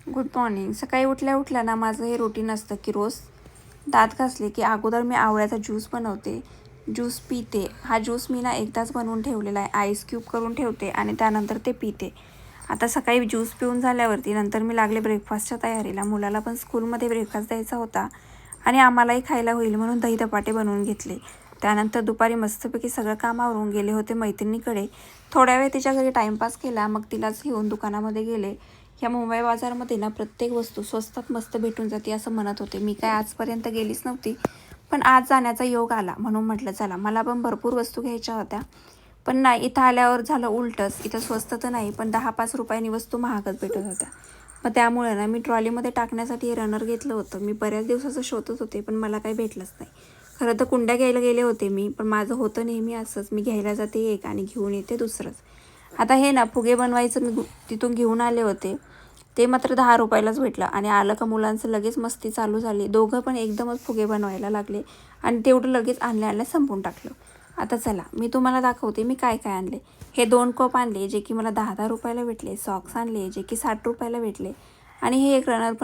Good morning. सकाळी उठल्या उठल्या ना माझं हे रुटीन असतं की रोज दात घासले की अगोदर मी आवळ्याचा ज्यूस बनवते, ज्यूस पिते. हा ज्यूस मी ना एकदाच बनवून ठेवलेला आहे, आईस क्यूब करून ठेवते आणि त्यानंतर ते पिते. आता सकाळी ज्यूस पिऊन झाल्यावरती नंतर मी लागले ब्रेकफास्टच्या तयारीला. मुलाला पण स्कूलमध्ये ब्रेकफास्ट द्यायचा होता आणि आम्हालाही खायला होईल म्हणून दही धपाटे बनवून घेतले. त्यानंतर दुपारी मस्तपैकी सगळं कामावरून गेले होते मैत्रिणीकडे. थोड्या वेळ तिच्या घरी टाईमपास केला, मग तिलाच घेऊन दुकानामध्ये गेले. ह्या मुंबई बाजारमध्ये ना प्रत्येक वस्तू स्वस्तात मस्त भेटून जाते असं म्हणत होते. मी काय आजपर्यंत गेलीच नव्हती, पण आज जाण्याचा योग आला म्हणून म्हटलं चला. मला पण भरपूर वस्तू घ्यायच्या होत्या, पण नाही, इथं आल्यावर झालं उलटंच. इथं स्वस्त तर नाही, पण 10-5 रुपयांनी वस्तू महागच भेटत होत्या. मग त्यामुळे ना मी ट्रॉलीमध्ये टाकण्यासाठी हे रनर घेतलं होतं. मी बऱ्याच दिवसाचं शोधत होते, पण मला काही भेटलंच नाही. खरं तर कुंड्या घ्यायला गेले होते मी, पण माझं होतं नेहमी असंच, मी घ्यायला जाते एक आणि घेऊन येते दुसरंच. आता हे ना फुगे बनवायचं मी तिथून घेऊन आले होते. ते मात्र 10 रुपयालाच भेटलं आणि आलं का मुलांचं लगेच मस्ती चालू झाली. दोघं पण एकदमच फुगे बनवायला लागले आणि तेवढं लगेच आणल्या संपवून टाकलं. आता चला मी तुम्हाला दाखवते मी काय काय आणले. हे 2 कप आणले जे की मला 10-10 रुपयाला भेटले. सॉक्स आणले जे की 60 रुपयाला भेटले आणि हे एक रनर पण